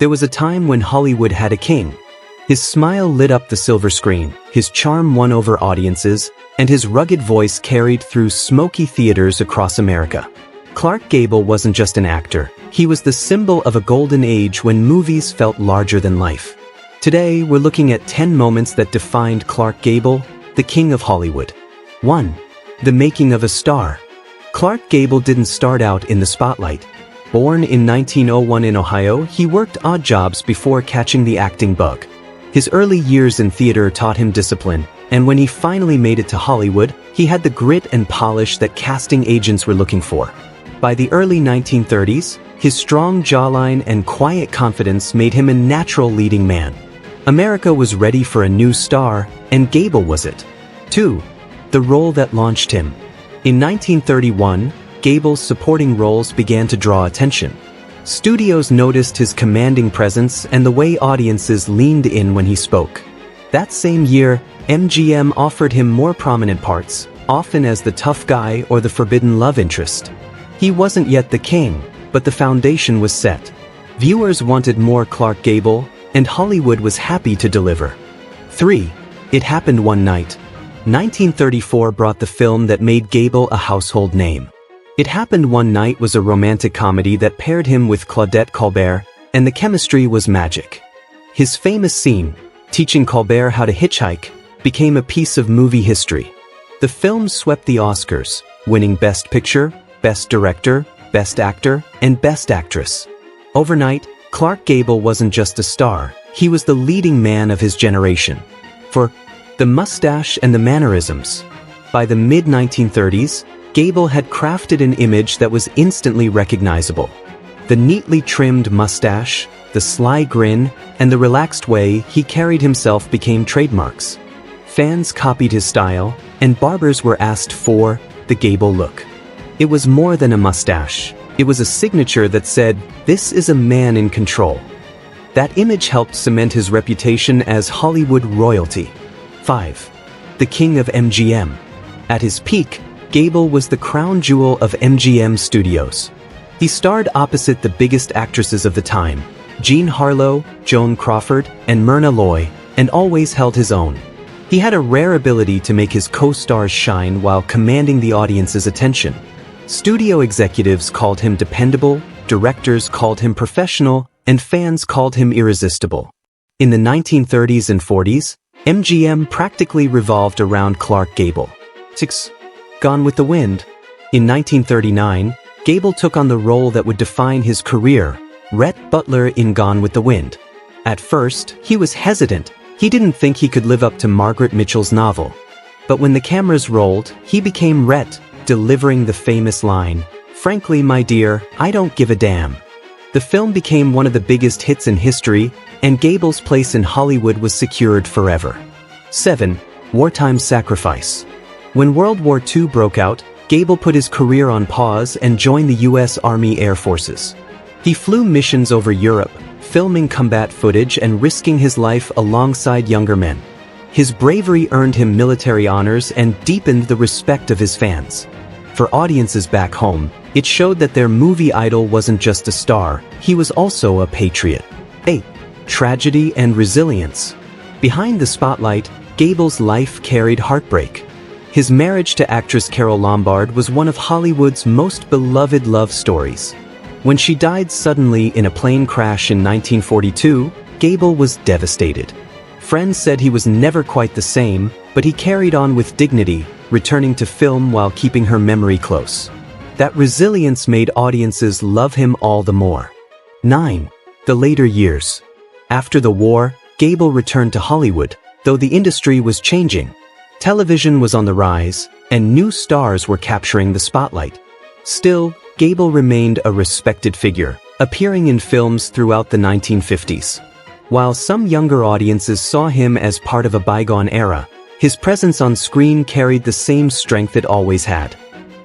There was a time when Hollywood had a king. His smile lit up the silver screen, his charm won over audiences, and his rugged voice carried through smoky theaters across America. Clark Gable wasn't just an actor, he was the symbol of a golden age when movies felt larger than life. Today, we're looking at 10 moments that defined Clark Gable, the king of Hollywood. 1. The making of a star. Clark Gable didn't start out in the spotlight. Born in 1901 in Ohio, he worked odd jobs before catching the acting bug. His early years in theater taught him discipline, and when he finally made it to Hollywood, he had the grit and polish that casting agents were looking for. By the early 1930s, his strong jawline and quiet confidence made him a natural leading man. America was ready for a new star, and Gable was it. 2. The role that launched him. In 1931, Gable's supporting roles began to draw attention. Studios noticed his commanding presence and the way audiences leaned in when he spoke. That same year, MGM offered him more prominent parts, often as the tough guy or the forbidden love interest. He wasn't yet the king, but the foundation was set. Viewers wanted more Clark Gable, and Hollywood was happy to deliver. 3. It Happened One Night. 1934 brought the film that made Gable a household name. It Happened One Night was a romantic comedy that paired him with Claudette Colbert, and the chemistry was magic. His famous scene, teaching Colbert how to hitchhike, became a piece of movie history. The film swept the Oscars, winning Best Picture, Best Director, Best Actor, and Best Actress. Overnight, Clark Gable wasn't just a star, he was the leading man of his generation. For the mustache and the mannerisms. By the mid-1930s, Gable had crafted an image that was instantly recognizable. The neatly trimmed mustache, the sly grin, and the relaxed way he carried himself became trademarks. Fans copied his style, and barbers were asked for the Gable look. It was more than a mustache. It was a signature that said, "This is a man in control." That image helped cement his reputation as Hollywood royalty. 5. The king of MGM. At his peak, Gable was the crown jewel of MGM Studios. He starred opposite the biggest actresses of the time, Jean Harlow, Joan Crawford, and Myrna Loy, and always held his own. He had a rare ability to make his co-stars shine while commanding the audience's attention. Studio executives called him dependable, directors called him professional, and fans called him irresistible. In the 1930s and 40s, MGM practically revolved around Clark Gable. 6. Gone with the Wind. In 1939, Gable took on the role that would define his career, Rhett Butler in Gone with the Wind. At first, he was hesitant. He didn't think he could live up to Margaret Mitchell's novel. But when the cameras rolled, he became Rhett, delivering the famous line, "Frankly, my dear, I don't give a damn." The film became one of the biggest hits in history, and Gable's place in Hollywood was secured forever. 7. Wartime Sacrifice. When World War II broke out, Gable put his career on pause and joined the U.S. Army Air Forces. He flew missions over Europe, filming combat footage and risking his life alongside younger men. His bravery earned him military honors and deepened the respect of his fans. For audiences back home, it showed that their movie idol wasn't just a star, he was also a patriot. 8. Tragedy and resilience. Behind the spotlight, Gable's life carried heartbreak. His marriage to actress Carole Lombard was one of Hollywood's most beloved love stories. When she died suddenly in a plane crash in 1942, Gable was devastated. Friends said he was never quite the same, but he carried on with dignity, returning to film while keeping her memory close. That resilience made audiences love him all the more. 9. The later years. After the war, Gable returned to Hollywood, though the industry was changing. Television was on the rise, and new stars were capturing the spotlight. Still, Gable remained a respected figure, appearing in films throughout the 1950s. While some younger audiences saw him as part of a bygone era, his presence on screen carried the same strength it always had.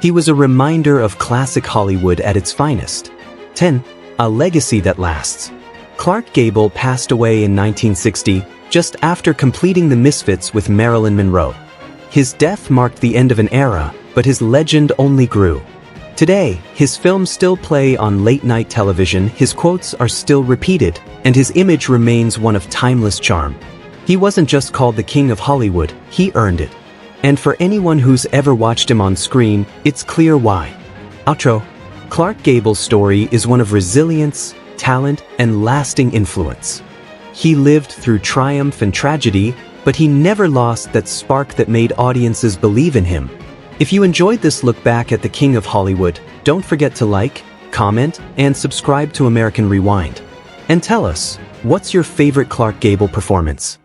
He was a reminder of classic Hollywood at its finest. 10. A legacy that lasts. Clark Gable passed away in 1960, just after completing The Misfits with Marilyn Monroe. His death marked the end of an era, but his legend only grew. Today, his films still play on late-night television, his quotes are still repeated, and his image remains one of timeless charm. He wasn't just called the King of Hollywood, he earned it. And for anyone who's ever watched him on screen, it's clear why. Outro. Clark Gable's story is one of resilience, talent, and lasting influence. He lived through triumph and tragedy, but he never lost that spark that made audiences believe in him. If you enjoyed this look back at the King of Hollywood, don't forget to like, comment, and subscribe to American Rewind. And tell us, what's your favorite Clark Gable performance?